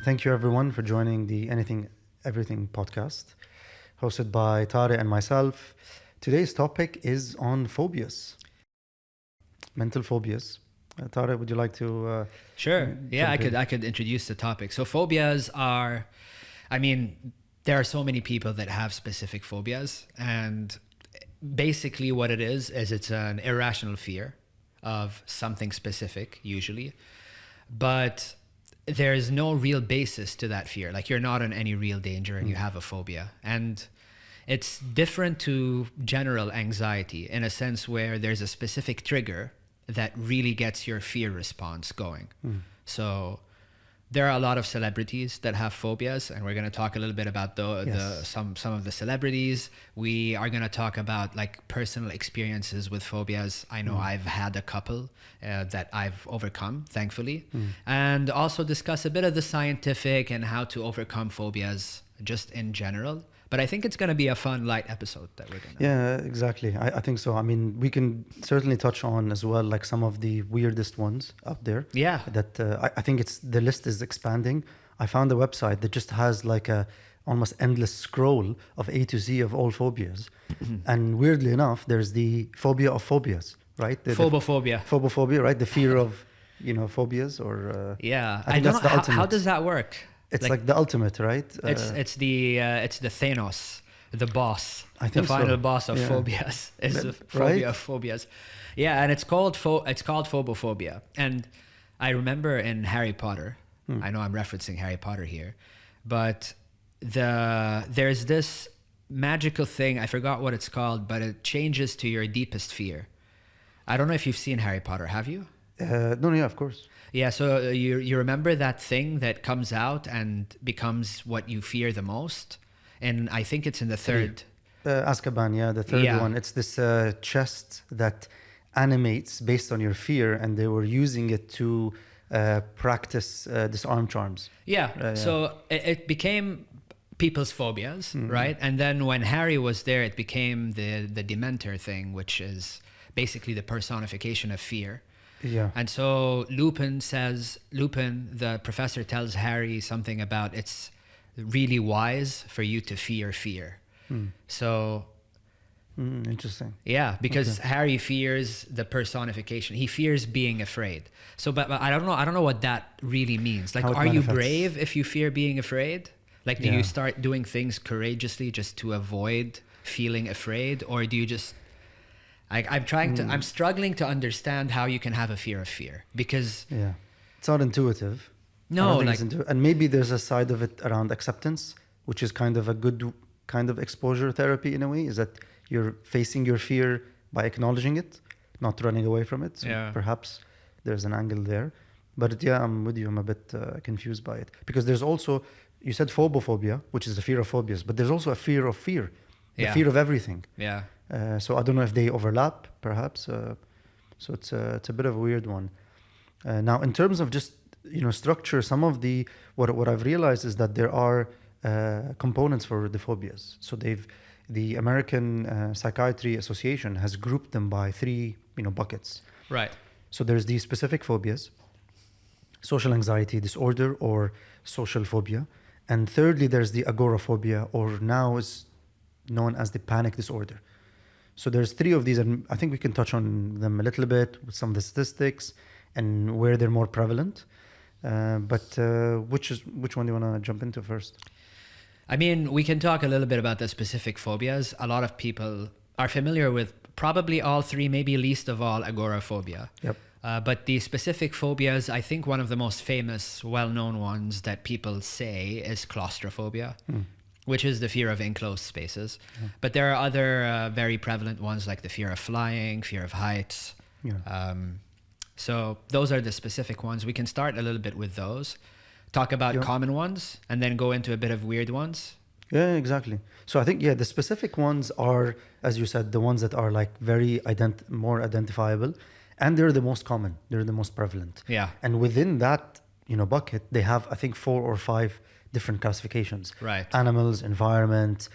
Thank you, everyone, for joining the Anything Everything podcast, hosted by Tarek and myself. Today's topic is on phobias, mental phobias. Tarek, would you like to? Sure. Yeah, jump in? I could introduce the topic. So phobias are, I mean, there are so many people that have specific phobias, and basically what it is it's an irrational fear of something specific, usually, but there's no real basis to that fear. Like, you're not in any real danger and you have a phobia. And it's different to general anxiety in a sense where there's a specific trigger that really gets your fear response going. So there are a lot of celebrities that have phobias, and we're going to talk a little bit about some of the celebrities. We are going to talk about like personal experiences with phobias. I know I've had a couple that I've overcome, thankfully, and also discuss a bit of the scientific and how to overcome phobias just in general. But I think it's going to be a fun, light episode that we're going to... Yeah, exactly. I think so. I mean, we can certainly touch on as well, like some of the weirdest ones out there. Yeah. That I think the list is expanding. I found a website that just has like a almost endless scroll of A to Z of all phobias. And weirdly enough, there's the phobia of phobias, right? Phobophobia. Phobophobia, right? The fear of, phobias or... Yeah. I think don't that's know the ultimate. how does that work? It's like the ultimate, right? It's the Thanos, the boss, I think the final so. boss of Yeah. phobias is the Right? phobia of phobias. Yeah, and it's called phobophobia. And I remember in Harry Potter, I know I'm referencing Harry Potter here, but there's this magical thing, I forgot what it's called, but it changes to your deepest fear. I don't know if you've seen Harry Potter, have you? No, yeah, of course. Yeah, so you remember that thing that comes out and becomes what you fear the most? And I think it's in the third. Azkaban, yeah, the third Yeah. one. It's this chest that animates based on your fear, and they were using it to practice disarm charms. Yeah, so it became people's phobias, right? And then when Harry was there, it became the Dementor thing, which is basically the personification of fear. Yeah. And so Lupin, the professor, tells Harry something about it's really wise for you to fear fear. So Interesting. yeah, because Harry fears the personification. He fears being afraid. So, but I don't know what that really means. Like, How it are you manifests. brave if you fear being afraid? Like, do Yeah. you start doing things courageously just to avoid feeling afraid, or do you just... I'm struggling to understand how you can have a fear of fear, because Yeah. It's not intuitive. I no, don't think like, it's and maybe there's a side of it around acceptance, which is kind of a good kind of exposure therapy in a way, is that you're facing your fear by acknowledging it, not running away from it. So Yeah. perhaps there's an angle there. But yeah, I'm with you. I'm a bit confused by it. Because there's also, you said phobophobia, which is the fear of phobias, but there's also a fear of fear, the Yeah. fear of everything. yeah. So I don't know if they overlap, perhaps. So it's a bit of a weird one. Now, in terms of just structure, some of what I've realized is that there are components for the phobias. So the American Psychiatry Association has grouped them by three buckets. Right. So there's the specific phobias, social anxiety disorder or social phobia, and thirdly there's the agoraphobia, or now is known as the panic disorder. So there's three of these, and I think we can touch on them a little bit with some of the statistics and where they're more prevalent. But which one do you want to jump into first? I mean, we can talk a little bit about the specific phobias. A lot of people are familiar with probably all three, maybe least of all agoraphobia. Yep. But the specific phobias, I think one of the most famous, well-known ones that people say is claustrophobia, which is the fear of enclosed spaces. But there are other very prevalent ones like the fear of flying, fear of heights. Yeah. So those are the specific ones. We can start a little bit with those, talk about common ones, and then go into a bit of weird ones. Yeah, exactly. So I think, the specific ones are, as you said, the ones that are like very more identifiable, and they're the most common. They're the most prevalent. Yeah. And within that, bucket, they have, I think, 4 or 5 different classifications. Right. Animals, environment,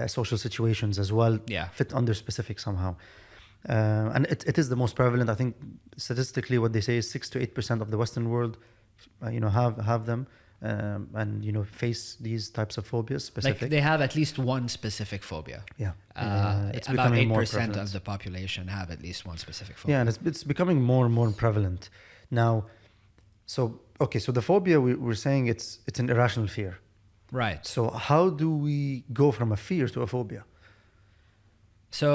social situations as well. Yeah. Fit under specific somehow. And it is the most prevalent. I think statistically what they say is 6 to 8% of the Western world, have them. and face these types of phobias Like specific. they have at least one specific phobia. Yeah, It's about becoming more 8% prevalent. of the population have at least one specific phobia. Yeah, and it's becoming more and more prevalent now. So so the phobia we're saying it's an irrational fear. Right. So how do we go from a fear to a phobia? So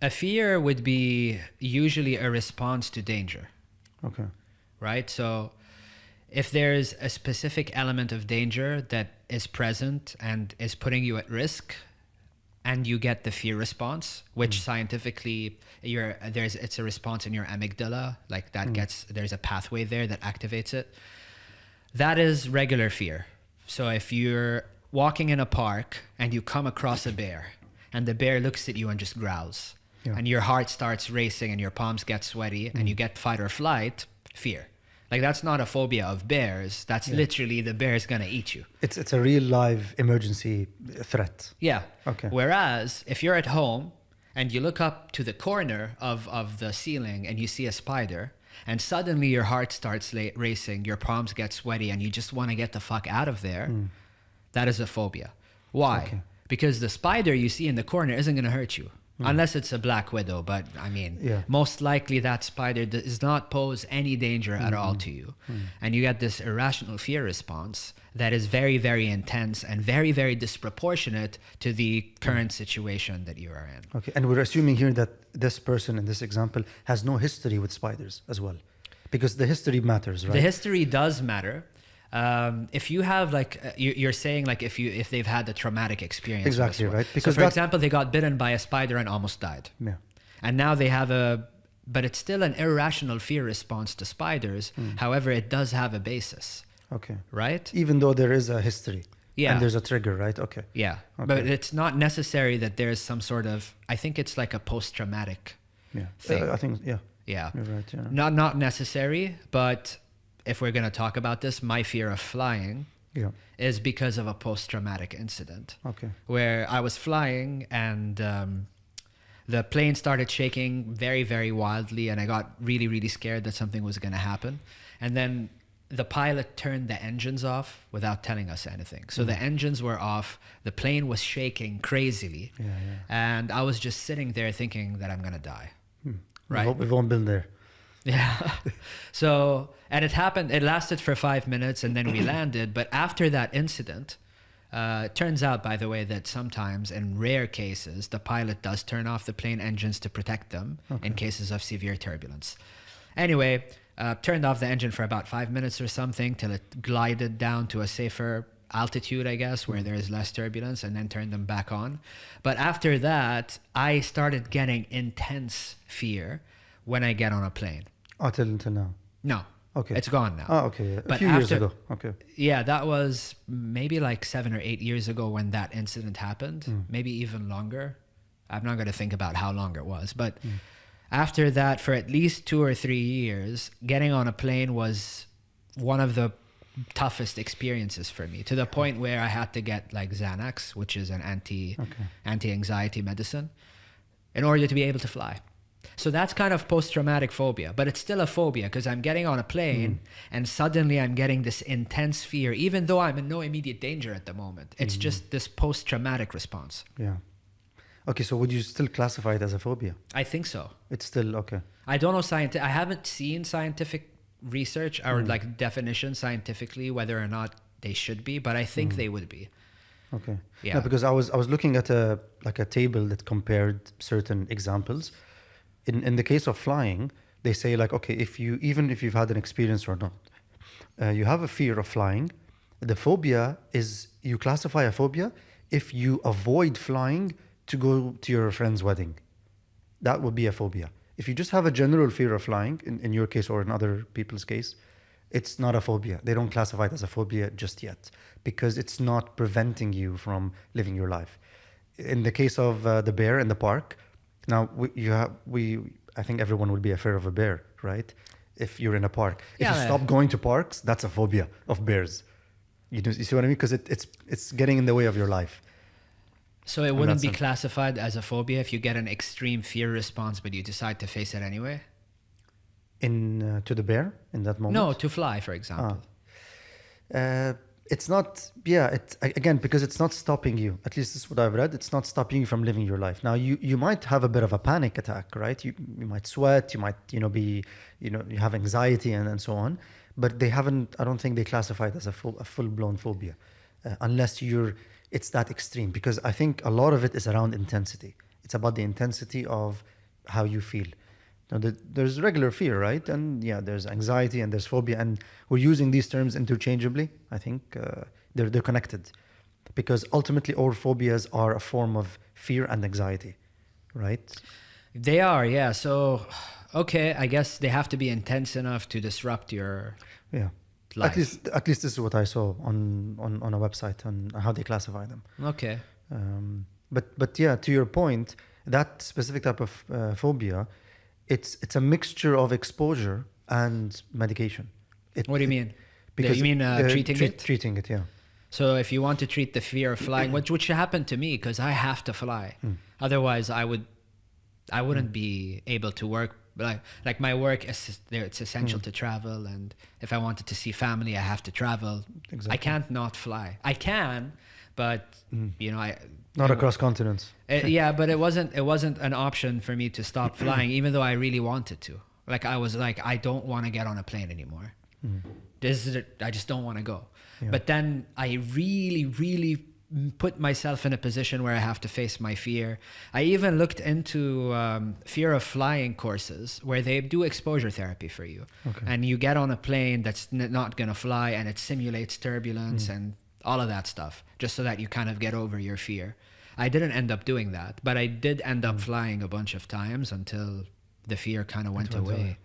a fear would be usually a response to danger, Okay. right? So if there's a specific element of danger that is present and is putting you at risk, and you get the fear response, which scientifically it's a response in your amygdala, like that there's a pathway there that activates it. That is regular fear. So if you're walking in a park and you come across a bear and the bear looks at you and just growls, and your heart starts racing and your palms get sweaty and you get fight or flight, fear. Like that's not a phobia of bears. That's literally the bear's gonna eat you. It's a real live emergency threat. Yeah. Okay. Whereas if you're at home and you look up to the corner of the ceiling and you see a spider, and suddenly your heart starts racing, your palms get sweaty, and you just want to get the fuck out of there, that is a phobia. Why? Okay. Because the spider you see in the corner isn't going to hurt you. Unless it's a black widow, but I mean, most likely that spider does not pose any danger at all to you. And you get this irrational fear response that is very, very intense and very, very disproportionate to the current situation that you are in. Okay, and we're assuming here that this person in this example has no history with spiders as well, because the history matters, right? The history does matter. If you have you're saying like if they've had a traumatic experience. Exactly, right? Because so for example, they got bitten by a spider and almost died. Yeah. And now they have but it's still an irrational fear response to spiders. However, it does have a basis. Okay. Right? Even though there is a history. Yeah. And there's a trigger, right? Okay. Yeah. Okay. But it's not necessary that there's some sort of, I think it's like a post-traumatic thing. I think, yeah. Yeah. You're right, yeah. Not necessary, but if we're going to talk about this, my fear of flying is because of a post-traumatic incident. Okay. Where I was flying and the plane started shaking very, very wildly, and I got really, really scared that something was going to happen. And then the pilot turned the engines off without telling us anything. So the engines were off, the plane was shaking crazily, and I was just sitting there thinking that I'm going to die. Right? We've all been there. Yeah. So, and it lasted for 5 minutes and then we landed. But after that incident, it turns out, by the way, that sometimes in rare cases, the pilot does turn off the plane engines to protect them in cases of severe turbulence. Anyway, turned off the engine for about 5 minutes or something till it glided down to a safer altitude, I guess, where there is less turbulence, and then turned them back on. But after that, I started getting intense fear when I get on a plane. Oh, till now. No. Okay. It's gone now. Oh, okay. A But few years ago. Okay. Yeah, that was maybe like 7 or 8 years ago when that incident happened. Maybe even longer. I'm not going to think about how long it was. But after that, for at least 2 or 3 years, getting on a plane was one of the toughest experiences for me, to the point where I had to get like Xanax, which is an anti-anxiety medicine, in order to be able to fly. So that's kind of post-traumatic phobia, but it's still a phobia because I'm getting on a plane and suddenly I'm getting this intense fear, even though I'm in no immediate danger at the moment. It's just this post-traumatic response. Yeah. Okay, so would you still classify it as a phobia? I think so. It's still okay. I don't know I haven't seen scientific research or like definition scientifically whether or not they should be, but I think they would be. Okay. Yeah. No, because I was looking at a table that compared certain examples. In the case of flying, they say like, okay, even if you've had an experience or not, you have a fear of flying. The phobia is, you classify a phobia if you avoid flying to go to your friend's wedding. That would be a phobia. If you just have a general fear of flying, in your case or in other people's case, it's not a phobia. They don't classify it as a phobia just yet because it's not preventing you from living your life. In the case of the bear in the park, now I think everyone would be afraid of a bear, right? If you're in a park. If you stop going to parks, that's a phobia of bears. You see what I mean? Because it's getting in the way of your life. So it wouldn't be classified as a phobia if you get an extreme fear response, but you decide to face it anyway? To the bear in that moment? No, to fly, for example. It's not, yeah, again, because it's not stopping you. At least this is what I've read. It's not stopping you from living your life. Now, you might have a bit of a panic attack, right? You might sweat, you might, you have anxiety and so on. But they haven't, I don't think they classify it as a full-blown phobia, unless it's that extreme. Because I think a lot of it is around intensity. It's about the intensity of how you feel. Now, there's regular fear, right? And yeah, there's anxiety and there's phobia, and we're using these terms interchangeably. I think they're connected, because ultimately all phobias are a form of fear and anxiety, right? They are, yeah. So, okay, I guess they have to be intense enough to disrupt your life. At least this is what I saw on a website on how they classify them. Okay. But yeah, to your point, that specific type of phobia, it's a mixture of exposure and medication. What do you mean? Because you mean treating it? Treating it, yeah. So if you want to treat the fear of flying, which happened to me because I have to fly, otherwise I wouldn't be able to work. Like my work, it's essential to travel, and if I wanted to see family, I have to travel. Exactly. I can't not fly. I can, but not across continents. Yeah, but it wasn't an option for me to stop flying, even though I really wanted to. Like I was like, I don't want to get on a plane anymore. I just don't want to go. Yeah. But then I really, really put myself in a position where I have to face my fear. I even looked into fear of flying courses where they do exposure therapy for you. Okay. And you get on a plane that's not going to fly, and it simulates turbulence and all of that stuff, just so that you kind of get over your fear. I didn't end up doing that, but I did end up flying a bunch of times until the fear kind of went away.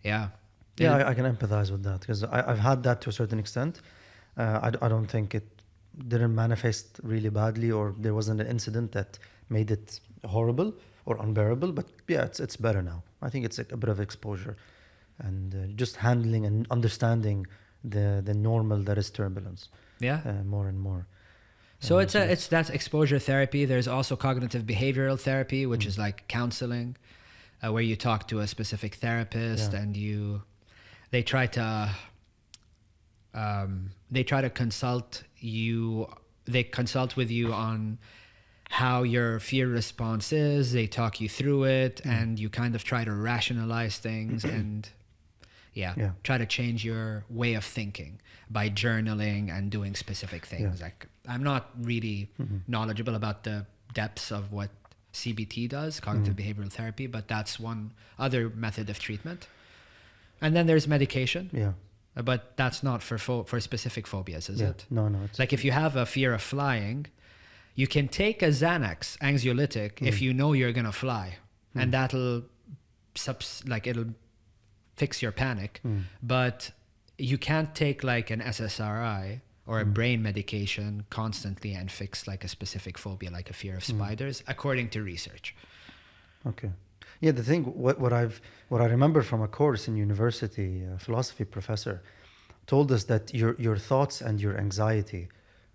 Yeah. Yeah, I can empathize with that, because I've had that to a certain extent. I don't think it didn't manifest really badly, or there wasn't an incident that made it horrible or unbearable. But yeah, it's better now. I think it's a bit of exposure and just handling and understanding the normal that is turbulence. Yeah. More and more. So that's exposure therapy. There's also cognitive behavioral therapy, which is like counseling, where you talk to a specific therapist and they try to consult you. They consult with you on how your fear response is. They talk you through it, and you kind of try to rationalize things and try to change your way of thinking by journaling and doing specific things. Like, I'm not really knowledgeable about the depths of what CBT does, cognitive behavioral therapy, but that's one other method of treatment. And then there's medication. Yeah. But that's not for specific phobias, is it? No. It's like if you have a fear of flying, you can take a Xanax anxiolytic if you know you're gonna fly, and that'll it'll fix your panic. But you can't take like an SSRI or a brain medication constantly and fix like a specific phobia, like a fear of spiders, according to research. Okay. Yeah, the thing, what I remember from a course in university, a philosophy professor told us that your thoughts and your anxiety,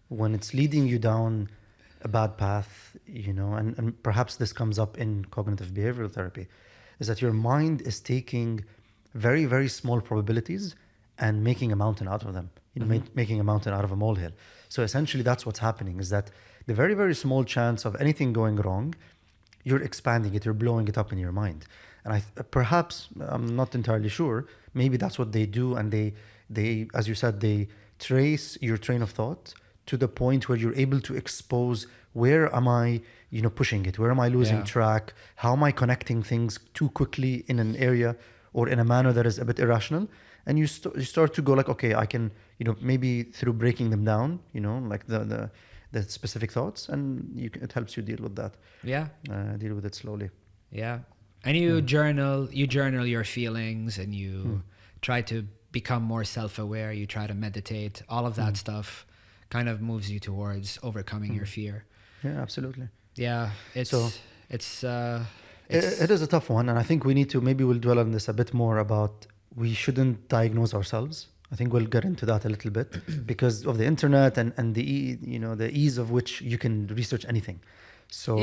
when it's leading you down a bad path, and perhaps this comes up in cognitive behavioral therapy, is that your mind is taking very, very small probabilities and making a mountain out of them, making a mountain out of a molehill. So essentially that's what's happening, is that the very, very small chance of anything going wrong, you're expanding it, you're blowing it up in your mind. And perhaps, I'm not entirely sure, maybe that's what they do, and they, as you said, they trace your train of thought to the point where you're able to expose, where am I, pushing it? Where am I losing track? How am I connecting things too quickly in an area or in a manner that is a bit irrational? And you start to go like, okay, I can, maybe through breaking them down, like the specific thoughts, and it helps you deal with that. Yeah. Deal with it slowly. Yeah. And you journal your feelings, and you try to become more self-aware. You try to meditate. All of that stuff kind of moves you towards overcoming your fear. Yeah, absolutely. Yeah. It is a tough one. And I think maybe we'll dwell on this a bit more about, we shouldn't diagnose ourselves. I think we'll get into that a little bit because of the internet and the the ease of which you can research anything. So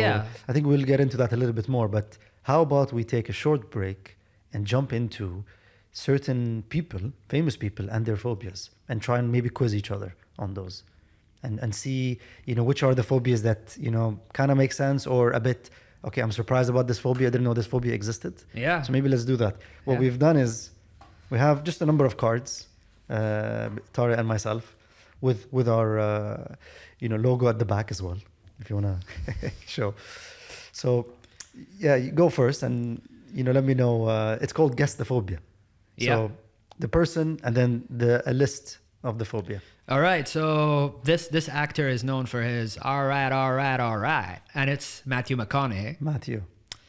I think we'll get into that a little bit more. But how about we take a short break and jump into certain people, famous people, and their phobias, and try and maybe quiz each other on those, and see, which are the phobias that kind of make sense, or a bit, okay, I'm surprised about this phobia. I didn't know this phobia existed. Yeah. So maybe let's do that. What Yeah. we've done is we have just a number of cards, Tara and myself, with our logo at the back as well, if you wanna show. So yeah, you go first, and let me know. It's called Guess the Phobia. Yeah. So the person, and then a list of the phobia. All right. So this actor is known for his all right, and it's Matthew McConaughey. Matthew.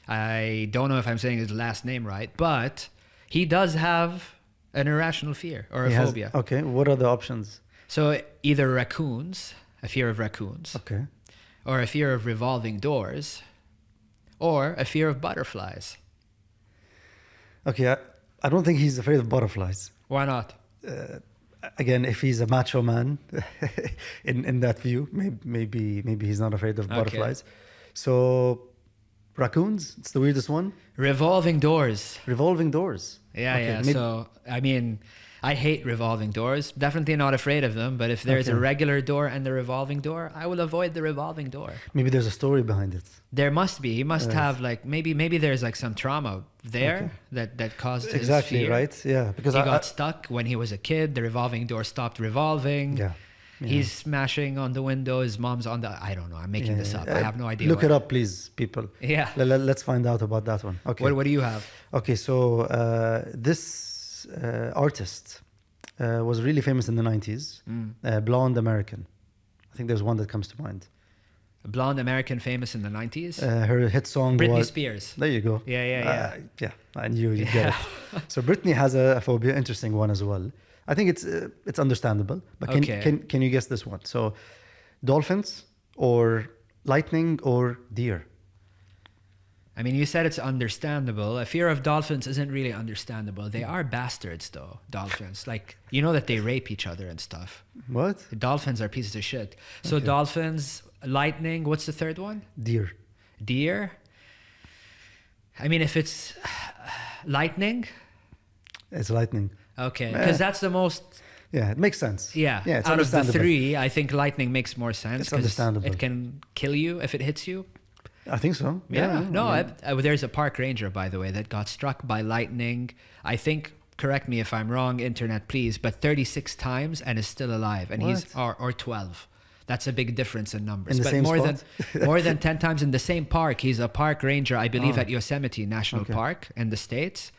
I don't know if I'm saying his last name right, but he does have an irrational fear or a He has- phobia. Okay. What are the options? So either raccoons, a fear of raccoons, Okay. or a fear of revolving doors, or a fear of butterflies. Okay. I don't think he's afraid of butterflies. Why not? Again, if he's a macho man, in that view, maybe he's not afraid of Okay. butterflies. So raccoons, it's the weirdest one. Revolving doors. Revolving doors. Yeah, Okay, yeah. maybe- So, I mean, I hate revolving doors. Definitely not afraid of them. But if there's a Okay. regular door and the revolving door, I will avoid the revolving door. maybe there's a story behind it. There must be. He must Yes. have like maybe there's like some trauma there Okay. that caused his Exactly, fear. right? Yeah, because He I got stuck when he was a kid. The revolving door stopped revolving. yeah. He's smashing on the window. His mom's on the. I don't know. I'm making this up. I have no idea. Look what- it up, please, people. Yeah. Let's find out about that one. Okay. What do you have? Okay, so this artist was really famous in the 90s. Blonde American. I think there's one that comes to mind. A blonde American famous in the 90s. Her hit song Britney was... Spears. There you go. Yeah, yeah, yeah. Yeah, I knew you'd get it. So Britney has a phobia, interesting one as well. I think it's understandable. But Okay. can you guess this one? So dolphins or lightning or deer? I mean, you said it's understandable. A fear of dolphins isn't really understandable. They are bastards, though, dolphins. Like, you know that they rape each other and stuff. What? Dolphins are pieces of shit. So Okay. dolphins, lightning, what's the third one? Deer. Deer? I mean, if it's lightning, It's lightning. okay. Because that's the most, Yeah, it makes sense. yeah. Yeah, it's out of the understandable. three, I think lightning makes more sense. It's 'cause understandable. It can kill you if it hits you. I think so. Yeah, no, I mean, there's a park ranger, by the way, that got struck by lightning. I think, correct me if I'm wrong, internet, please, but 36 times and is still alive. And he's, or 12. That's a big difference in numbers. In the But same more spot? than more than 10 times in the same park. He's a park ranger, I believe, Oh. at Yosemite National Okay. Park in the States.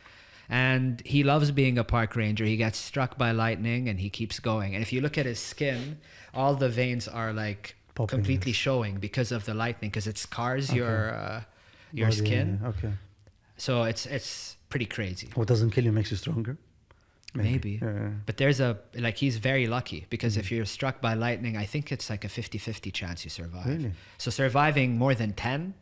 And he loves being a park ranger. He gets struck by lightning and he keeps going. And if you look at his skin, all the veins are like Popping, completely yes. showing because of the lightning, because it scars Okay. your body, skin. Okay. So it's pretty crazy. What doesn't kill you makes you stronger? Maybe. Yeah. But there's he's very lucky because if you're struck by lightning, I think it's like a 50-50 chance you survive. Really? So surviving more than 10,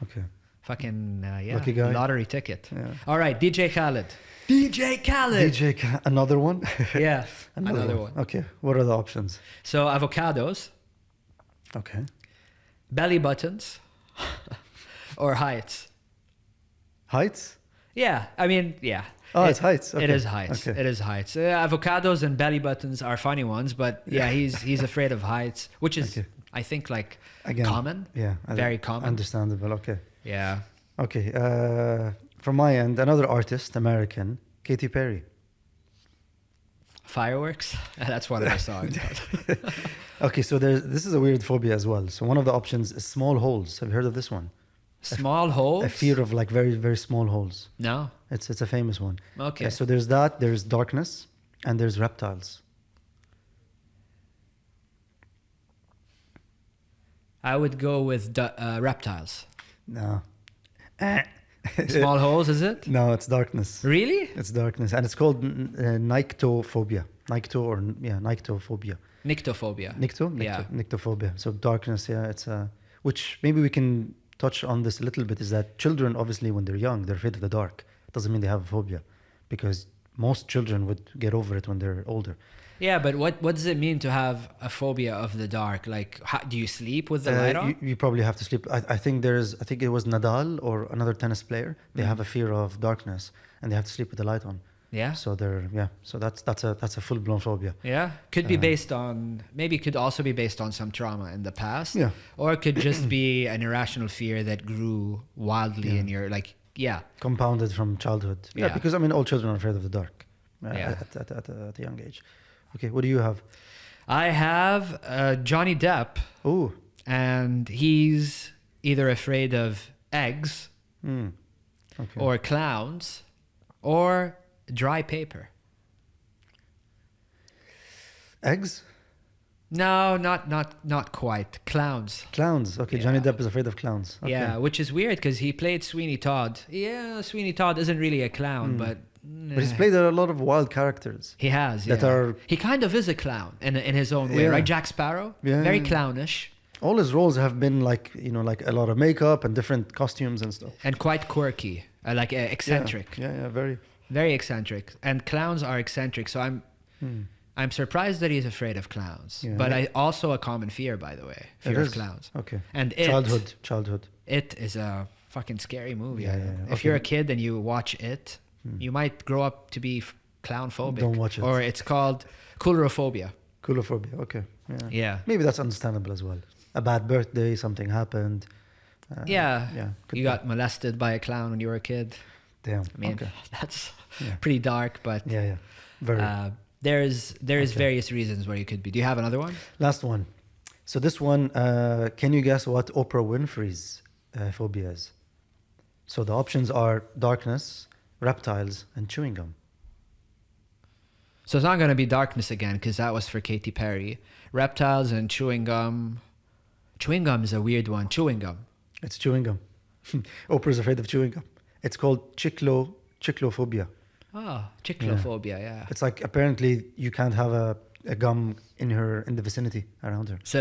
Okay. fucking, yeah, Lucky guy. lottery ticket. Yeah. All right, DJ Khaled. DJ Khaled! Another one? Yeah, another one. Okay. What are the options? So avocados, Okay. belly buttons, or heights. Heights? Yeah, I mean, yeah. Oh, it's heights. It Okay. is heights. Okay. It is heights. Avocados and belly buttons are funny ones, but yeah, he's afraid of heights, which is, Okay. I think, like Again. common. Yeah. Very common. Understandable. Okay. Yeah. Okay. From my end, another artist, American, Katy Perry. Fireworks. That's one of the songs. Okay, so this is a weird phobia as well. So one of the options is small holes. Have you heard of this one? Small holes. A fear of like very, very small holes. No. It's a famous one. Okay. So there's that, there's darkness, and there's reptiles. I would go with reptiles. No. Small holes, is it? No, it's darkness. Really? It's darkness, and it's called nyctophobia. Nyctophobia. Nyctophobia. Yeah. Nyctophobia. So darkness, yeah, it's which maybe we can touch on this a little bit, is that children, obviously, when they're young, they're afraid of the dark. Doesn't mean they have a phobia, because most children would get over it when they're older. Yeah, but what does it mean to have a phobia of the dark? Like, do you sleep with the light on? You probably have to sleep. I think I think it was Nadal or another tennis player. They have a fear of darkness, and they have to sleep with the light on. Yeah. So that's a full blown phobia. Yeah. Could be based on, maybe could also be based on some trauma in the past. Yeah. Or it could just be an irrational fear that grew wildly Yeah. in your, like, yeah. Compounded from childhood. Yeah, Yeah. because I mean, all children are afraid of the dark Yeah. at a young age. Okay, what do you have? I have Johnny Depp, Oh, and he's either afraid of eggs okay. or clowns or dry paper. Eggs? No, not quite. Clowns. Clowns. Okay, Johnny Depp is afraid of clowns. Okay. Yeah, which is weird because he played Sweeney Todd. Yeah, Sweeney Todd isn't really a clown, but But he's played a lot of wild characters. he has. that yeah. are- He kind of is a clown in his own way, Yeah. right? Jack Sparrow. Yeah, Very yeah. clownish All his roles have been like, like a lot of makeup and different costumes and stuff. and quite quirky, eccentric. Yeah, very. Very eccentric, and clowns are eccentric. So I'm surprised that he's afraid of clowns. Yeah. But I also a common fear, by the way, fear It of is. clowns. Okay. And Childhood. It is a fucking scary movie. Yeah, yeah, yeah. If Okay. you're a kid and you watch it, you might grow up to be clown phobic. Don't watch it. Or it's called coulrophobia. Coulrophobia. Okay. Yeah. Yeah. Maybe that's understandable as well. A bad birthday, something happened. Yeah. Yeah. could You be. got molested by a clown when you were a kid. Damn. I mean, okay. that's Yeah. pretty dark, but Yeah. Very. there's Okay. various reasons where you could be. Do you have another one? Last one. So this one, can you guess what Oprah Winfrey's phobia is? So the options are darkness, reptiles, and chewing gum. So it's not going to be darkness again because that was for Katy Perry. Reptiles and chewing gum. Chewing gum is a weird one. Chewing gum. It's chewing gum. Oprah's afraid of chewing gum. It's called chiclophobia. Oh, chiclophobia, yeah. It's like apparently you can't have a gum in the vicinity around her. So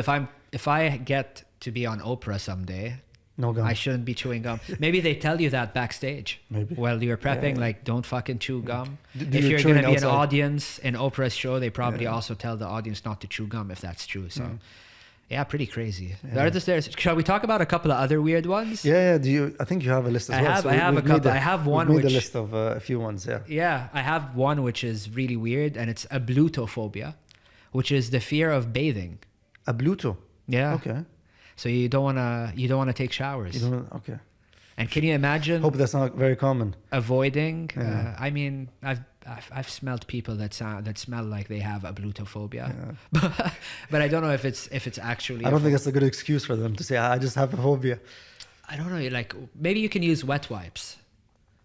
if I get to be on Oprah someday, No gum. I shouldn't be chewing gum. Maybe they tell you that backstage. Maybe. While you're prepping, Yeah. like, don't fucking chew gum. Do If your you're chewing going to be an outside. audience in Oprah's show, they probably Yeah. also tell the audience not to chew gum if that's true. So, yeah, pretty crazy. Yeah. Shall we talk about a couple of other weird ones? Yeah. I think you have a list as I well. have- So I have we've a couple. made I have one we've made which- a list of a few ones. Yeah. Yeah, I have one which is really weird, and it's ablutophobia, which is the fear of bathing. A Bluto. Yeah. Okay. So you don't wanna take showers. You don't. Okay. And can you imagine Hope that's not very common. avoiding? Yeah. I mean, I've smelled people that smell like they have ablutophobia, but I don't know if it's actually. I don't think that's a good excuse for them to say I just have a phobia. I don't know. Like maybe you can use wet wipes.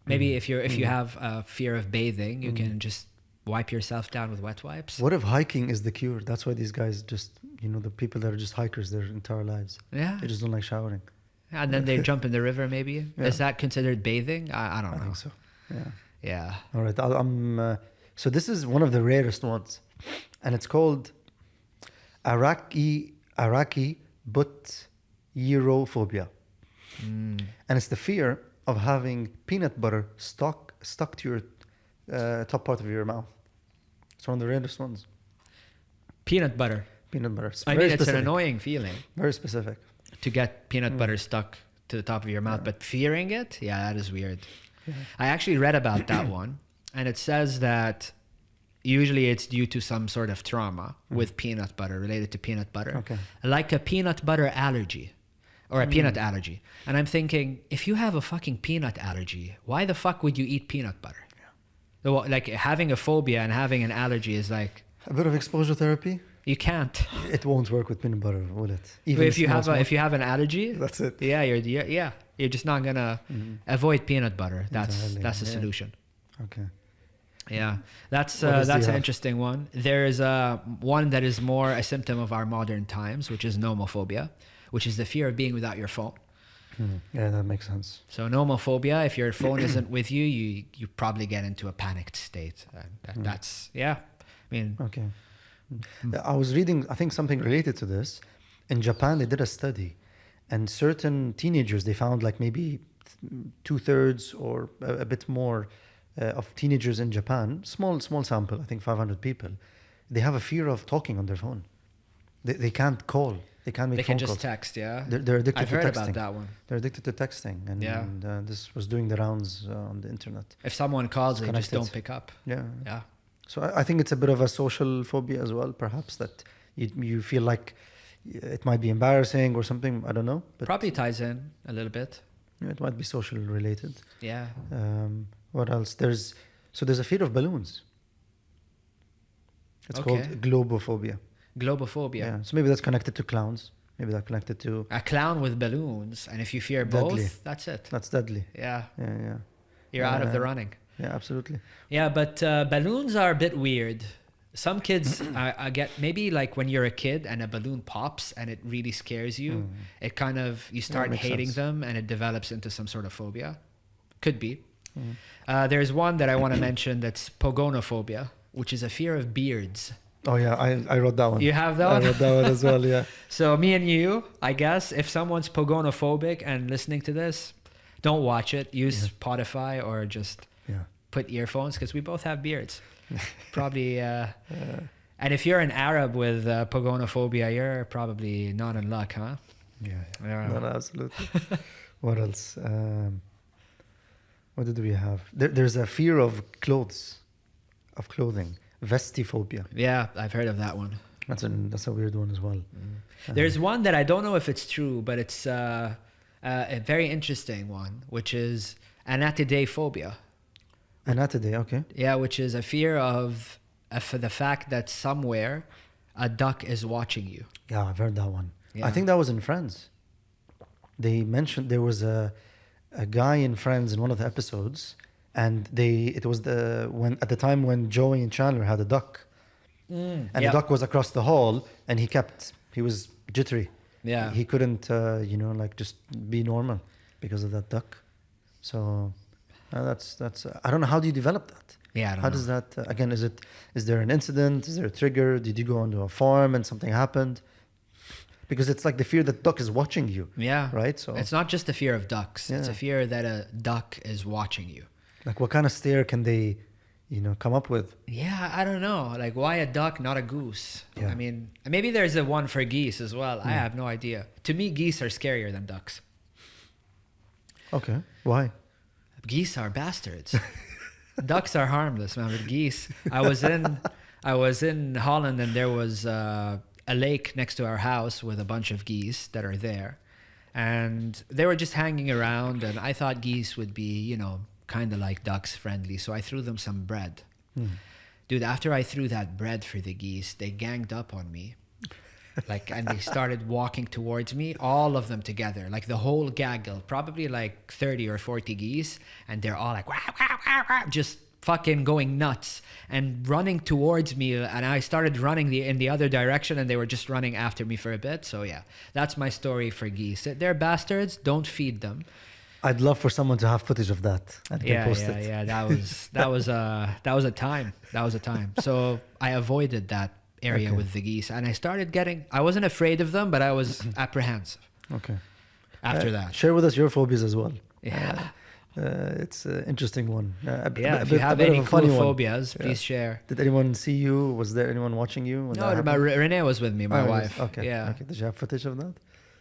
Maybe if you have a fear of bathing, you can just wipe yourself down with wet wipes. What if hiking is the cure? That's why these guys just, the people that are just hikers their entire lives. Yeah. They just don't like showering. And then they jump in the river. Maybe Yeah. is that considered bathing? I don't I know. think so. Yeah. Yeah. All right. So this is one of the rarest ones, and it's called Iraqi butyerophobia, and it's the fear of having peanut butter stuck to your top part of your mouth. It's one of the rarest ones. Peanut butter. Peanut butter. I Very mean, it's an specific. annoying feeling Very specific. to get peanut butter stuck to the top of your mouth, but fearing it, yeah, that is weird. I actually read about that one, and it says that usually it's due to some sort of trauma with peanut butter, related to peanut butter, Okay. like a peanut butter allergy or a peanut allergy. And I'm thinking, if you have a fucking peanut allergy, why the fuck would you eat peanut butter? Like having a phobia and having an allergy is like, A bit of exposure therapy. you can't. It won't work with peanut butter, will it? Even If you small. if you have an allergy, That's it. yeah, you're just not gonna avoid peanut butter. That's Entirely, the yeah. solution. Okay. Yeah, that's What else do you an have? interesting one. There is one that is more a symptom of our modern times, which is nomophobia, which is the fear of being without your phone. Yeah, that makes sense. So nomophobia, if your phone isn't with you, you probably get into a panicked state. That's I mean, Okay. I was reading, I think something related to this. In Japan, they did a study, and certain teenagers, they found like maybe 2/3 or a bit more of teenagers in Japan, small sample, I think 500 people, they have a fear of talking on their phone. They can't call. They can't make They phone can just calls. text, yeah. They're addicted I've to heard texting. about that one. They're addicted to texting, and, Yeah. this was doing the rounds on the internet. If someone calls, they just connected. don't pick up. Yeah. Yeah. So I think it's a bit of a social phobia as well, perhaps, that you feel like it might be embarrassing or something. I don't know. But Probably ties in a little bit. it might be social related. Yeah. What else? There's a fear of balloons. It's Okay. called globophobia. Globophobia. Yeah. So maybe that's connected to clowns. Maybe that's connected to. A clown with balloons, and if you fear Deadly. both, that's it. That's deadly. Yeah. Yeah. You're out of the running. Yeah, absolutely. Yeah, but balloons are a bit weird. Some kids I get, maybe like when you're a kid and a balloon pops and it really scares you, it kind of, you start makes hating sense. them and it develops into some sort of phobia. Could be. There's one that I want to mention that's pogonophobia, which is a fear of beards. Oh yeah, I wrote that one. You have that I one? wrote that one as well. Yeah. So me and you, I guess, if someone's pogonophobic and listening to this, don't watch it. Use Spotify or just Yeah. put earphones because we both have beards. Probably. And if you're an Arab with pogonophobia, you're probably not in luck, huh? Yeah. Yeah. No, absolutely. What else? What did we have? There's a fear of clothing, vestiphobia. Yeah, I've heard of that one. That's a weird one as well. There's one that I don't know if it's true, but it's a very interesting one, which is anatidaephobia. Anatidae, okay. Yeah, which is a fear of for the fact that somewhere a duck is watching you. Yeah, I've heard that one. Yeah. I think that was in Friends. They mentioned there was a guy in Friends in one of the episodes, and it was at the time when Joey and Chandler had a duck, and the duck was across the hall, and he was jittery. Yeah. He couldn't, just be normal because of that duck. So that's I don't know, how do you develop that? Yeah, I don't How know. does that again? Is there an incident? Is there a trigger? Did you go onto a farm and something happened? Because it's like the fear that duck is watching you. Yeah. Right. So It's not just a fear of ducks. It's Yeah. a fear that a duck is watching you. like, what kind of stare can they, come up with? Yeah, I don't know. Like, why a duck, not a goose? Yeah. I mean, maybe there's a one for geese as well. I have no idea. To me, geese are scarier than ducks. Okay. Why? Geese are bastards. Ducks are harmless, man. But geese. I was in Holland, and there was a lake next to our house with a bunch of geese that are there, and they were just hanging around. And I thought geese would be, kind of like ducks, friendly. So I threw them some bread. Dude, after I threw that bread for the geese, they ganged up on me. And they started walking towards me, all of them together, like the whole gaggle, probably like 30 or 40 geese. And they're all like, wah, wah, wah, wah, just fucking going nuts and running towards me. And I started running in the other direction, and they were just running after me for a bit. So yeah, that's my story for geese. They're bastards. Don't feed them. I'd love for someone to have footage of that and can post it. Yeah. That was a time. That was a time. So I avoided that area Okay. with the geese, and I wasn't afraid of them, but I was apprehensive Okay. after that. Share with us your phobias as well. Yeah. It's an interesting one. If you have any cool phobias, please share. Did anyone see you? Was there anyone watching you? when that No, happened? Renee was with me, my Oh, wife. yes. Okay. Yeah. Okay. Did you have footage of that?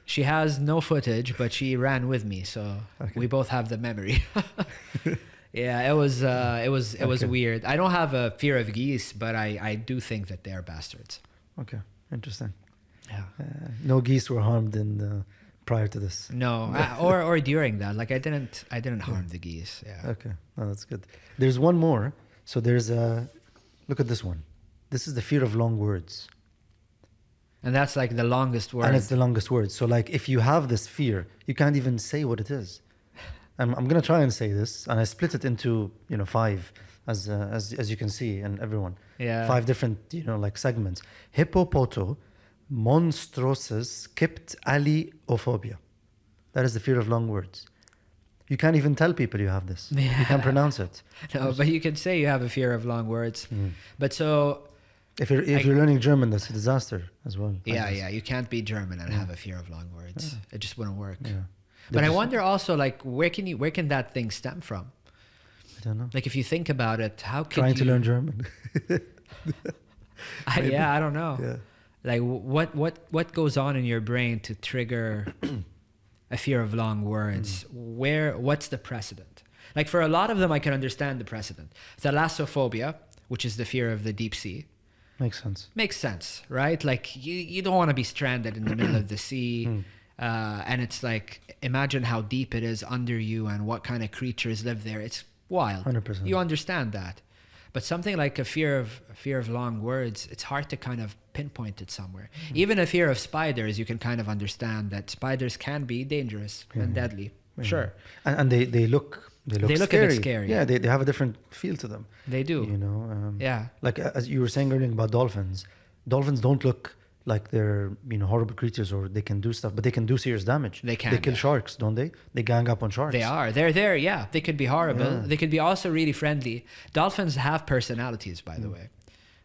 She has no footage, but she ran with me, so Okay. we both have the memory. Yeah, it was Okay. weird. I don't have a fear of geese, but I do think that they're bastards. Okay. Interesting. Yeah. No geese were harmed prior to this. No, or during that. Like I didn't harm the geese. Yeah. Okay. No, that's good. There's one more. So there's look at this one. This is the fear of long words. And that's like the longest word. And it's the longest word. So like if you have this fear, you can't even say what it is. I'm gonna try and say this, and I split it into 5, as you can see, and everyone. Yeah. 5 different segments. Hippopoto monstrosus kipt aliophobia. That is the fear of long words. You can't even tell people you have this. Yeah. You can't pronounce it. No, but you can say you have a fear of long words. But so If you're learning German, that's a disaster as well. I guess. yeah, you can't be German and have a fear of long words. It just wouldn't work. Yeah. But I Just- wonder also, like, where can that thing stem from? I don't know. Like, if you think about it, how could Trying you to learn German. Yeah, I don't know. Yeah. Like what goes on in your brain to trigger a fear of long words? What's the precedent? Like for a lot of them, I can understand the precedent. Thalassophobia, which is the fear of the deep sea. Makes sense. Makes sense, right? Like you don't want to be stranded in the middle of the sea. And it's like, imagine how deep it is under you and what kind of creatures live there. It's wild. 100%. You understand that. But something like a fear of long words, it's hard to kind of pinpoint it somewhere. Even a fear of spiders, you can kind of understand that spiders can be dangerous and deadly. Yeah. Sure. And they look They look scary. a bit scary. Yeah, they have a different feel to them. They do. You know, Yeah. like as you were saying earlier about dolphins don't look like they're horrible creatures or they can do stuff, but they can do serious damage. They can, They kill yeah. sharks, don't they? They gang up on sharks. They are. They're there. Yeah. They could be horrible. Yeah. They could be also really friendly. Dolphins have personalities, by the way.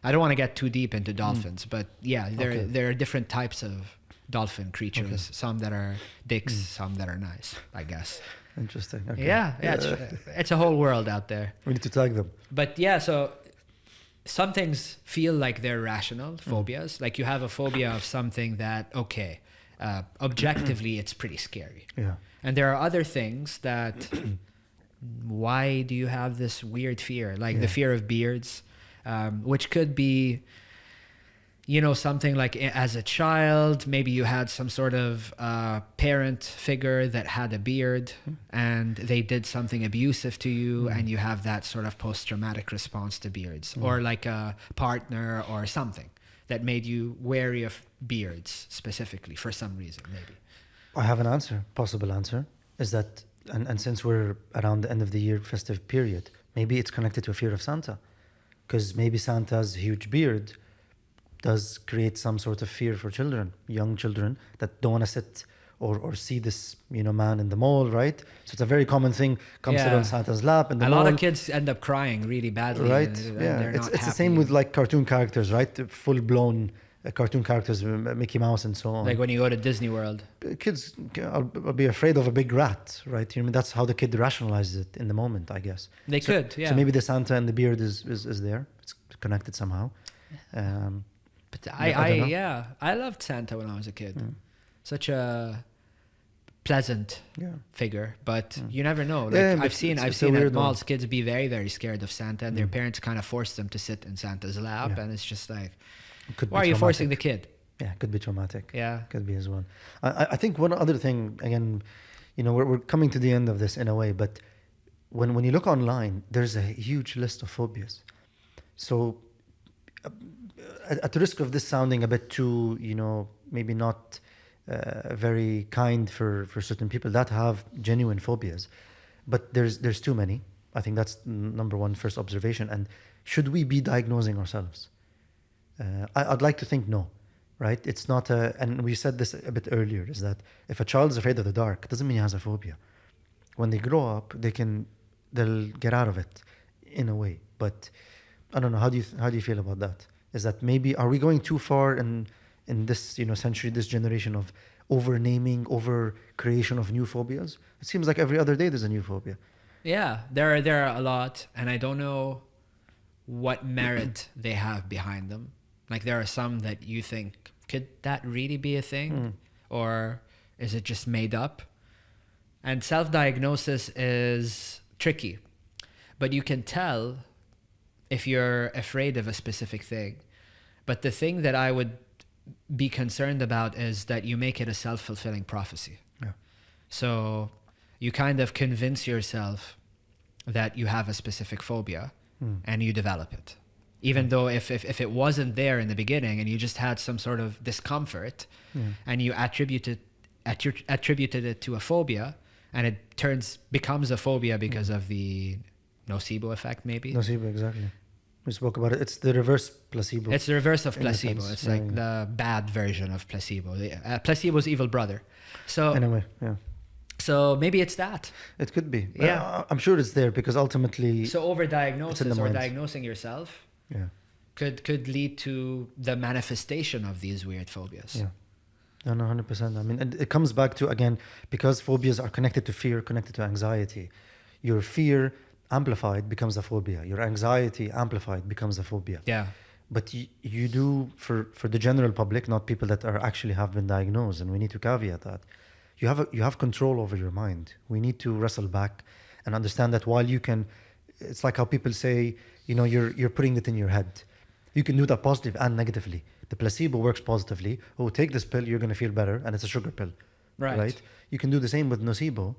I don't want to get too deep into dolphins, but yeah, there are different types of dolphin creatures. Some that are dicks, some that are nice, I guess. Interesting. Okay. Yeah. It's a whole world out there. We need to tag them. But yeah, so some things feel like they're rational phobias. Like you have a phobia of something that, objectively, it's pretty scary. Yeah. And there are other things that, why do you have this weird fear? Like the fear of beards, which could be, something like as a child, maybe you had some sort of parent figure that had a beard and they did something abusive to you and you have that sort of post-traumatic response to beards, or like a partner or something that made you wary of beards specifically for some reason, maybe. I have an answer, possible answer, is that, and since we're around the end of the year festive period, maybe it's connected to a fear of Santa. Because maybe Santa's huge beard does create some sort of fear for children, young children that don't want to sit or see this, man in the mall, right? So it's a very common thing, sit on Santa's lap in the a mall. lot of kids end up crying really badly. Right, and yeah. they're It's not the happy. same with like cartoon characters, right? Full-blown cartoon characters, Mickey Mouse and so on. Like when you go to Disney World. Kids, I'll be afraid of a big rat, right? That's how the kid rationalizes it in the moment, I guess. They could, yeah. So maybe the Santa and the beard is there. It's connected somehow. But I don't know. I loved Santa when I was a kid. Such a pleasant figure, but you never know. Like Yeah, but I've seen it's a at weird malls kids be very, very scared of Santa, and their parents kind of force them to sit in Santa's lap, Yeah. and it's just like, Could be why are you forcing the traumatic. kid? Yeah, could be traumatic. Yeah. Could be as well. I think one other thing, again, we're coming to the end of this in a way, but when you look online, there's a huge list of phobias. So at the risk of this sounding a bit too, maybe not very kind for certain people that have genuine phobias, but there's too many. I think that's number one, first observation. And should we be diagnosing ourselves? I'd like to think no, right? It's not and we said this a bit earlier, is that if a child is afraid of the dark, it doesn't mean he has a phobia. When they grow up, they'll get out of it in a way. But I don't know, how do you feel about that? Is that maybe, are we going too far in this century, this generation of over-naming, over-creation of new phobias? It seems like every other day there's a new phobia. Yeah, there are a lot, and I don't know what merit they have behind them. Like there are some that you think, could that really be a thing? Or is it just made up? And self-diagnosis is tricky, but you can tell if you're afraid of a specific thing. But the thing that I would be concerned about is that you make it a self-fulfilling prophecy. Yeah. So you kind of convince yourself that you have a specific phobia and you develop it. Even though if it wasn't there in the beginning and you just had some sort of discomfort and you attributed it to a phobia, and it becomes a phobia because of the nocebo effect, maybe. Nocebo, exactly. We spoke about it. It's the reverse placebo. It's the reverse of in a placebo. sense. It's Yeah, like the bad version of placebo. Placebo's evil brother. So Anyway, yeah. So maybe it's that. It could be. Yeah. I'm sure it's there because ultimately... So overdiagnosis or mind. diagnosing yourself Yeah. could lead to the manifestation of these weird phobias. Yeah. No, 100%. I mean, and it comes back to, again, because phobias are connected to fear, connected to anxiety. Your fear amplified becomes a phobia. Your anxiety amplified becomes a phobia. Yeah. But you do, for the general public, not people that are actually have been diagnosed, and we need to caveat that. You have control over your mind. We need to wrestle back and understand that while you can, it's like how people say, you're putting it in your head. You can do that positive and negatively. The placebo works positively. Oh, take this pill, you're going to feel better, and it's a sugar pill. Right? You can do the same with nocebo,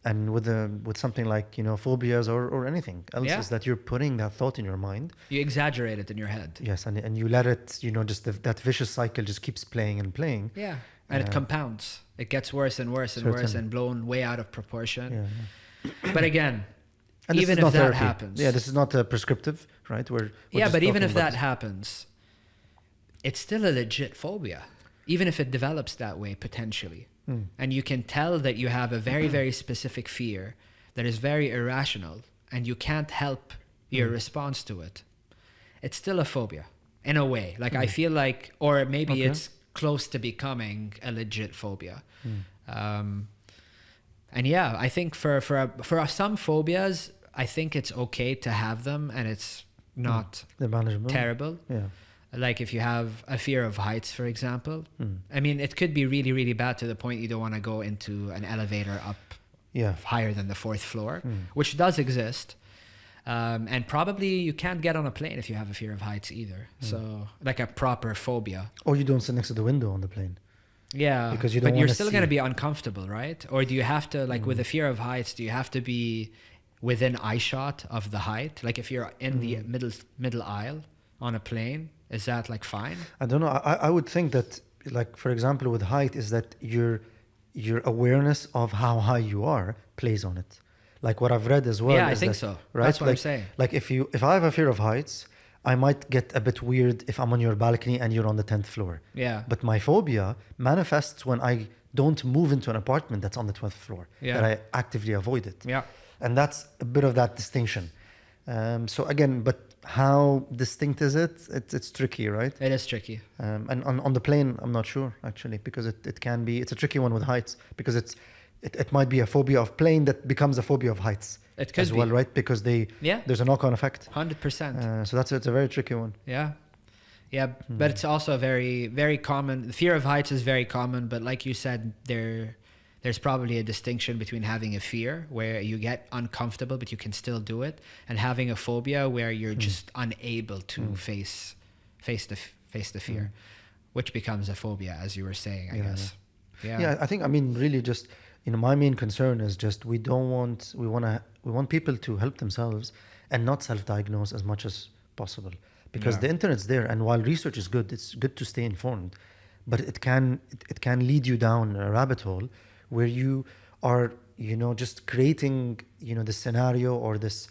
and with something like phobias or anything else. Is that you're putting that thought in your mind. You exaggerate it in your head. Yes, and you let it, just that vicious cycle just keeps playing and playing. Yeah, and it compounds. It gets worse and worse and worse and blown way out of proportion. Yeah. But again, and even if that happens. Yeah, this is not prescriptive, right? But even if that happens, it's still a legit phobia, even if it develops that way potentially. And you can tell that you have a very, very specific fear that is very irrational, and you can't help your response to it. It's still a phobia in a way. Like I feel like, or maybe it's close to becoming a legit phobia. And yeah, I think for some phobias, I think it's okay to have them, and it's not terrible. Yeah. Like if you have a fear of heights, for example, I mean, it could be really, really bad to the point you don't want to go into an elevator up higher than the 4th floor, which does exist. And probably you can't get on a plane if you have a fear of heights either. So like a proper phobia. Or you don't sit next to the window on the plane. Yeah, because but you're still going to be uncomfortable, right? Or do you have to, like with a fear of heights, do you have to be within eye shot of the height? Like if you're in the middle aisle on a plane, is that like fine? I don't know. I would think that, like, for example, with height, is that your awareness of how high you are plays on it. Like what I've read as well. Yeah, I think so. Right? That's what I'm saying. Like if I have a fear of heights, I might get a bit weird if I'm on your balcony and you're on the 10th floor. Yeah. But my phobia manifests when I don't move into an apartment that's on the 12th floor. Yeah. That I actively avoid it. Yeah. And that's a bit of that distinction. So again, but how distinct is it? It's tricky, right? It is tricky. And on the plane, I'm not sure actually, because it can be, it's a tricky one with heights, because it might be a phobia of plane that becomes a phobia of heights. It could as well, right? Because there's a knock-on effect. 100%. So it's a very tricky one. Yeah. Yeah, but it's also very, very common. The fear of heights is very common, but like you said, there's probably a distinction between having a fear where you get uncomfortable but you can still do it, and having a phobia where you're just unable to face the fear, which becomes a phobia, as you were saying, I guess. Yeah, I think, really just, my main concern is just we want people to help themselves and not self-diagnose as much as possible, because the internet's there, and while research is good, it's good to stay informed, but it can lead you down a rabbit hole where you are, just creating, this scenario or this,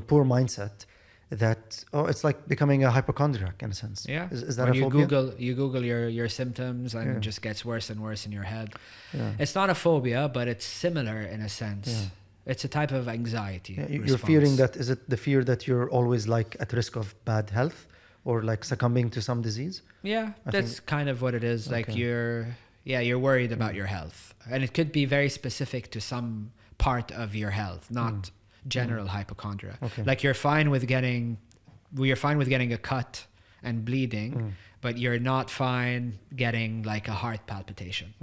poor mindset that, it's like becoming a hypochondriac in a sense. Yeah. Is that when a phobia? You Google your symptoms, and it just gets worse and worse in your head. Yeah. It's not a phobia, but it's similar in a sense. Yeah. It's a type of anxiety. Yeah, you're fearing that, is it the fear that you're always like at risk of bad health or like succumbing to some disease? Yeah, that's kind of what it is. Like you're worried about your health, and it could be very specific to some part of your health, not general hypochondria. Okay. Like you're fine with getting a cut and bleeding, but you're not fine getting like a heart palpitation.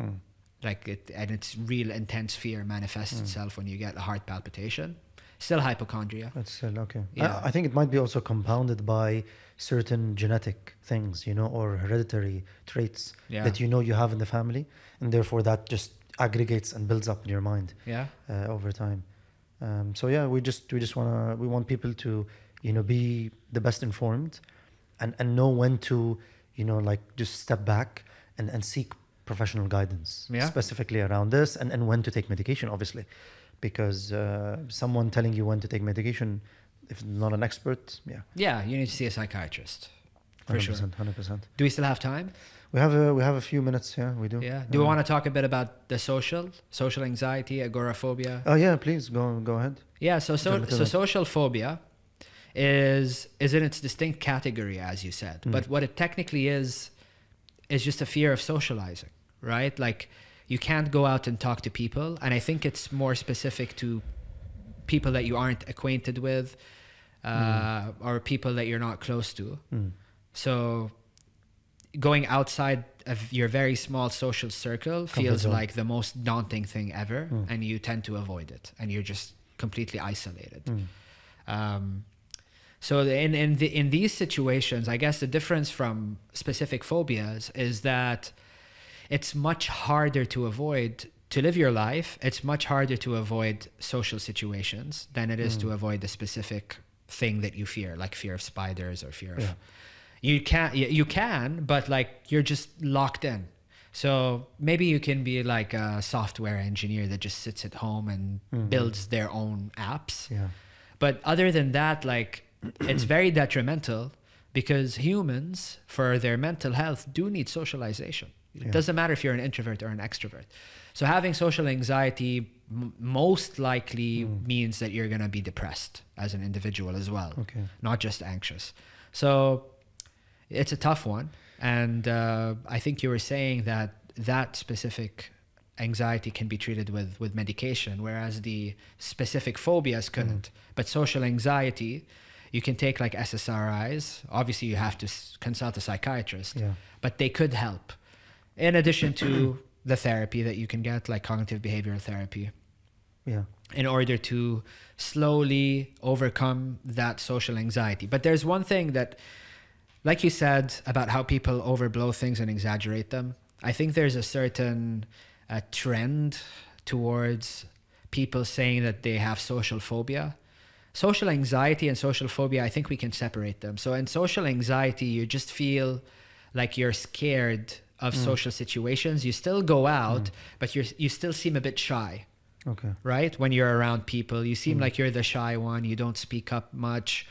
And it's real intense fear manifests itself when you get a heart palpitation. Still hypochondria. That's still okay. Yeah. I think it might be also compounded by certain genetic things, or hereditary traits that you have in the family, and therefore that just aggregates and builds up in your mind over time. We want people to be the best informed and know when to just step back and seek professional guidance specifically around this, and when to take medication, obviously, because someone telling you when to take medication, if not an expert, you need to see a psychiatrist for 100%, sure. 100%. Do we still have time? We have a few minutes. Yeah, we do. Yeah. Do we want to talk a bit about the social anxiety, agoraphobia? Oh yeah, please go ahead. Yeah. So social phobia is in its distinct category, as you said. But what it technically is just a fear of socializing, right? Like you can't go out and talk to people, and I think it's more specific to people that you aren't acquainted with, or people that you're not close to. So going outside of your very small social circle feels zone. like the most daunting thing ever, and you tend to avoid it, and you're just completely isolated. So in these situations, I guess the difference from specific phobias is that it's much harder to avoid, to live your life. It's much harder to avoid social situations than it is to avoid the specific thing that you fear, like fear of spiders or fear of. You can, but like you're just locked in. So maybe you can be like a software engineer that just sits at home and builds their own apps. Yeah. But other than that, like it's very detrimental because humans, for their mental health, do need socialization. It doesn't matter if you're an introvert or an extrovert. So having social anxiety most likely means that you're going to be depressed as an individual as well, not just anxious. So it's a tough one. And I think you were saying that specific anxiety can be treated with medication, whereas the specific phobias couldn't. But social anxiety, you can take like SSRIs. Obviously, you have to consult a psychiatrist, but they could help. In addition to the therapy that you can get, like cognitive behavioral therapy, in order to slowly overcome that social anxiety. But there's one thing that, like you said, about how people overblow things and exaggerate them. I think there's a certain trend towards people saying that they have social phobia. Social anxiety and social phobia, I think we can separate them. So in social anxiety, you just feel like you're scared of social situations. You still go out, but you still seem a bit shy. Okay. Right? When you're around people, you seem like you're the shy one. You don't speak up much.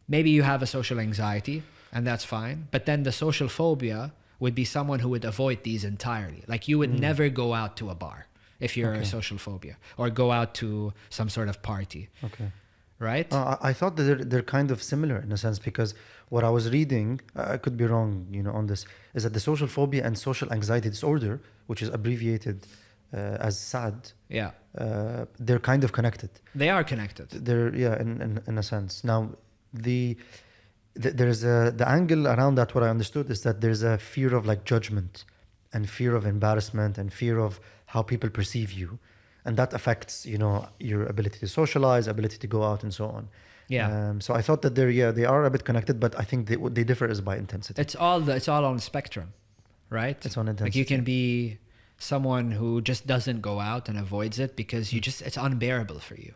Maybe you have a social anxiety, and that's fine. But then the social phobia would be someone who would avoid these entirely. Like you would never go out to a bar if you're a social phobia, or go out to some sort of party. Okay. Right? I thought that they're kind of similar in a sense, because what I was reading, I could be wrong, on this, is that the social phobia and social anxiety disorder, which is abbreviated as SAD, they're kind of connected. They are connected. They're in a sense. Now, there's the angle around that. What I understood is that there's a fear of like judgment, and fear of embarrassment, and fear of how people perceive you. And that affects, your ability to socialize, ability to go out, and so on. Yeah. So I thought that they are a bit connected, but I think what they differ is by intensity. It's all on the spectrum, right? It's on intensity. Like you can be someone who just doesn't go out and avoids it because it's unbearable for you.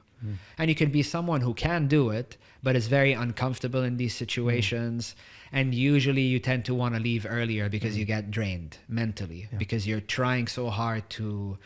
And you can be someone who can do it, but is very uncomfortable in these situations. And usually you tend to want to leave earlier because you get drained mentally, because you're trying so hard to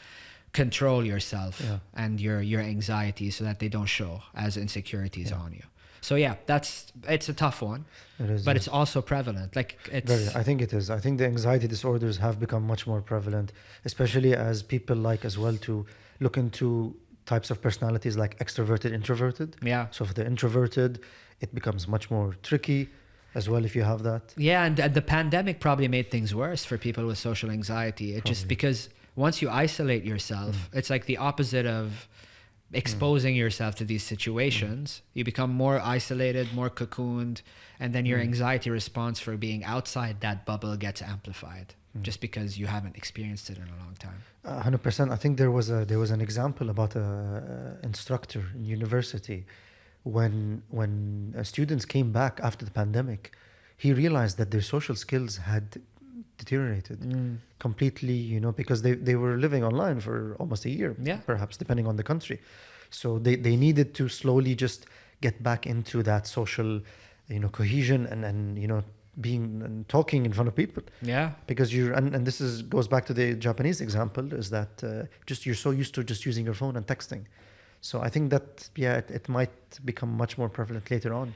control yourself and your anxiety so that they don't show as insecurities on you. So it's a tough one. It is, but it's also prevalent. Like I think it is. I think the anxiety disorders have become much more prevalent, especially as people like as well to look into types of personalities like extroverted, introverted. Yeah. So for the introverted, it becomes much more tricky as well if you have that. Yeah, and the pandemic probably made things worse for people with social anxiety. Just because once you isolate yourself, it's like the opposite of exposing yourself to these situations. You become more isolated, more cocooned, and then your anxiety response for being outside that bubble gets amplified just because you haven't experienced it in a long time. 100%. I think there was an example about a instructor in university when students came back after the pandemic. He realized that their social skills had deteriorated completely, because they were living online for almost a year, perhaps, depending on the country. So they needed to slowly just get back into that social, cohesion and being and talking in front of people. Yeah. Because and this goes back to the Japanese example, is that just you're so used to just using your phone and texting. So I think that it might become much more prevalent later on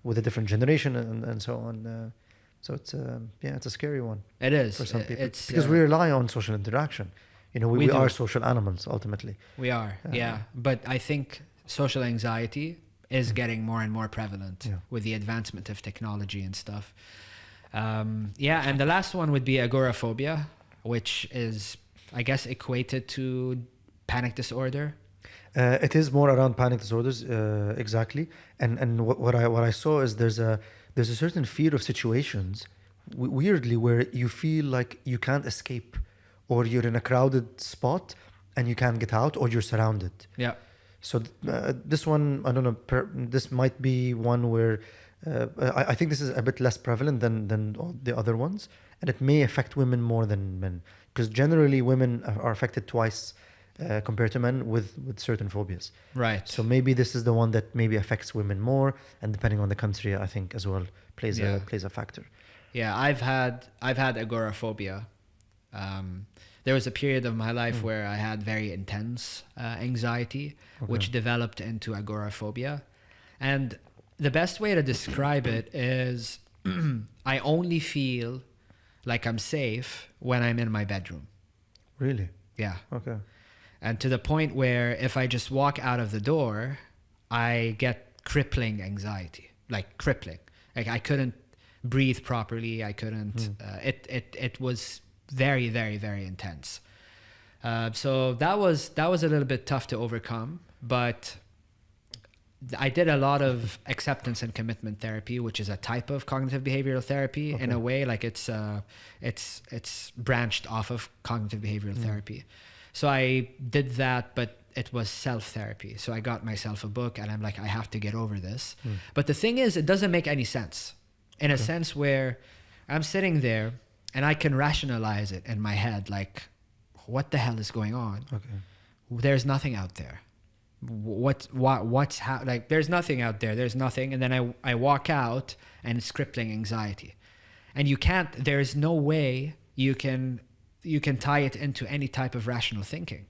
with a different generation and so on. So it's a scary one. It is for some people, it's because we rely on social interaction. We do. are social animals ultimately. We are, but I think social anxiety is getting more and more prevalent with the advancement of technology and stuff. And the last one would be agoraphobia, which is, I guess, equated to panic disorder. It is more around panic disorders, exactly. And what I saw is there's a there's a certain fear of situations, weirdly, where you feel like you can't escape, or you're in a crowded spot and you can't get out, or you're surrounded. Yeah. So this one, I don't know, this might be one where I think this is a bit less prevalent than all the other ones, and it may affect women more than men, because generally women are affected twice compared to men with certain phobias. Right. So maybe this is the one that maybe affects women more, and depending on the country, I think as well plays a factor. Yeah, I've had agoraphobia. There was a period of my life where I had very intense anxiety, which developed into agoraphobia. And the best way to describe it is I only feel like I'm safe when I'm in my bedroom. Really? Yeah. Okay. And to the point where if I just walk out of the door, I get crippling anxiety, like crippling. Like I couldn't breathe properly. I couldn't, it was very, very, very intense. So that was a little bit tough to overcome, but I did a lot of acceptance and commitment therapy, which is a type of cognitive behavioral therapy in a way, like it's branched off of cognitive behavioral therapy. So I did that, but it was self-therapy. So I got myself a book and I'm like, I have to get over this. But the thing is, it doesn't make any sense in a sense where I'm sitting there and I can rationalize it in my head. Like, what the hell is going on? Okay. There's nothing out there. Like, there's nothing out there. There's nothing. And then I walk out and it's crippling anxiety. And there's no way you can tie it into any type of rational thinking.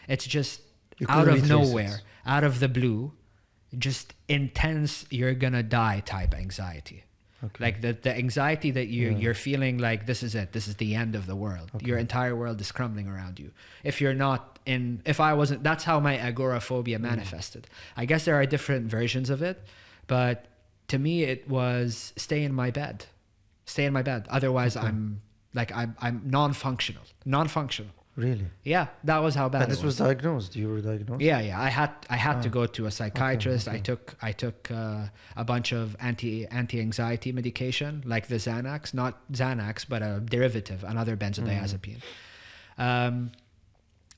It's just out of nowhere, out of the blue, just intense, you're gonna die type anxiety. Okay. Like the anxiety that you're feeling like this is it. This is the end of the world. Okay. Your entire world is crumbling around you. If I wasn't, that's how my agoraphobia manifested. I guess there are different versions of it, but to me it was stay in my bed. Otherwise I'm non-functional. Really? Yeah, that was how bad and this was diagnosed. You were diagnosed? Yeah. I had to go to a psychiatrist. Okay. I took a bunch of anti-anxiety medication, like the Xanax, not Xanax, but a derivative, another benzodiazepine.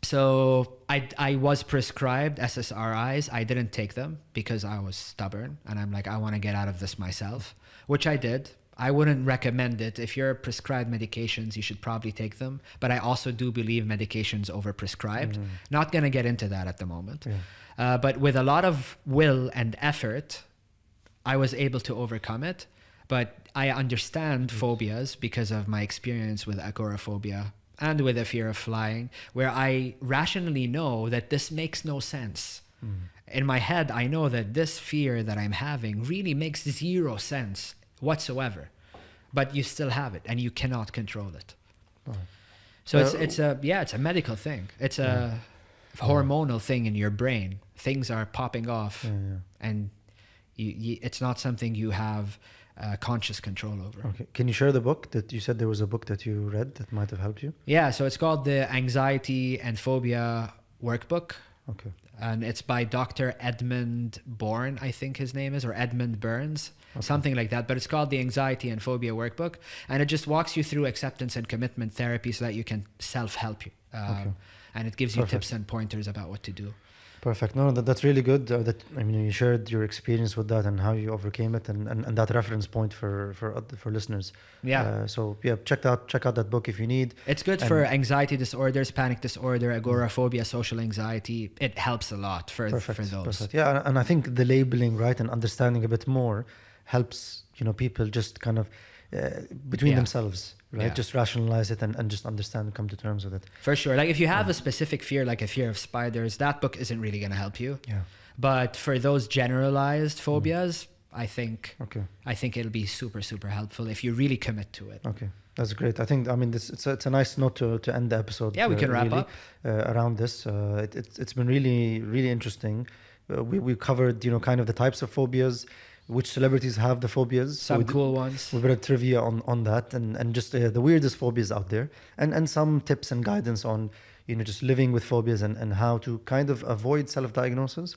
So I was prescribed SSRIs. I didn't take them because I was stubborn, and I'm like, I want to get out of this myself, which I did. I wouldn't recommend it. If you're prescribed medications, you should probably take them. But I also do believe medications over-prescribed. Not going to get into that at the moment. Yeah. But with a lot of will and effort, I was able to overcome it. But I understand phobias because of my experience with agoraphobia and with a fear of flying, where I rationally know that this makes no sense. In my head, I know that this fear that I'm having really makes zero sense whatsoever, but you still have it and you cannot control it. So it's a medical thing. It's a hormonal thing in your brain. Things are popping off, and it's not something you have conscious control over. Okay. Can you share the book that you said there was a book that you read that might have helped you? Yeah. So it's called the Anxiety and Phobia Workbook. Okay. And it's by Dr. Edmund Bourne, I think his name is, or Edmund Burns, something like that. But it's called the Anxiety and Phobia Workbook. And it just walks you through acceptance and commitment therapy so that you can self-help you. And it gives you tips and pointers about what to do. Perfect. No, that's really good. You shared your experience with that and how you overcame it, and that reference point for listeners. Yeah. Check out that book if you need. It's good for anxiety disorders, panic disorder, agoraphobia, social anxiety. It helps a lot for those. Perfect. Yeah, and I think the labeling, right, and understanding a bit more helps people just kind of between themselves, right? Yeah. Just rationalize it and just understand, come to terms with it. For sure. Like if you have a specific fear, like a fear of spiders, that book isn't really going to help you. Yeah. But for those generalized phobias, I think it'll be super, super helpful if you really commit to it. Okay. That's great. I think, it's a nice note to end the episode. Yeah, we can wrap up around this. It's been really, really interesting. We covered, kind of the types of phobias, which celebrities have the phobias. Some cool ones. We bit of trivia on that, and just the weirdest phobias out there, and some tips and guidance on just living with phobias and how to kind of avoid self-diagnosis,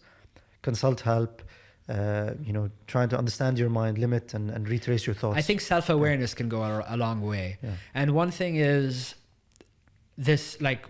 consult help, trying to understand your mind, limit and retrace your thoughts. I think self-awareness can go a long way. Yeah. And one thing is this, like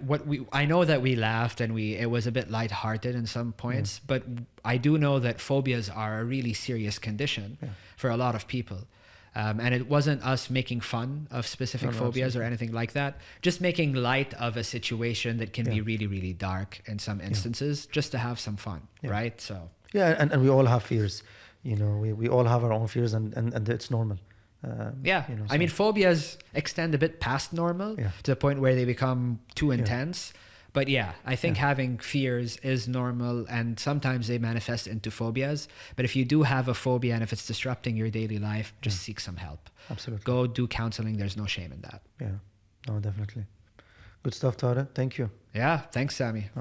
I know that we laughed and it was a bit lighthearted in some points, but I do know that phobias are a really serious condition for a lot of people. And it wasn't us making fun of specific phobias or anything like that, just making light of a situation that can be really, really dark in some instances, just to have some fun, right? So and we all have fears. We all have our own fears, and it's normal. I mean, phobias extend a bit past normal to the point where they become too intense. But I think having fears is normal, and sometimes they manifest into phobias. But if you do have a phobia and if it's disrupting your daily life, just seek some help. Absolutely. Go do counseling. There's no shame in that. Yeah, no, definitely. Good stuff, Tarek. Thank you. Yeah, thanks, Sami.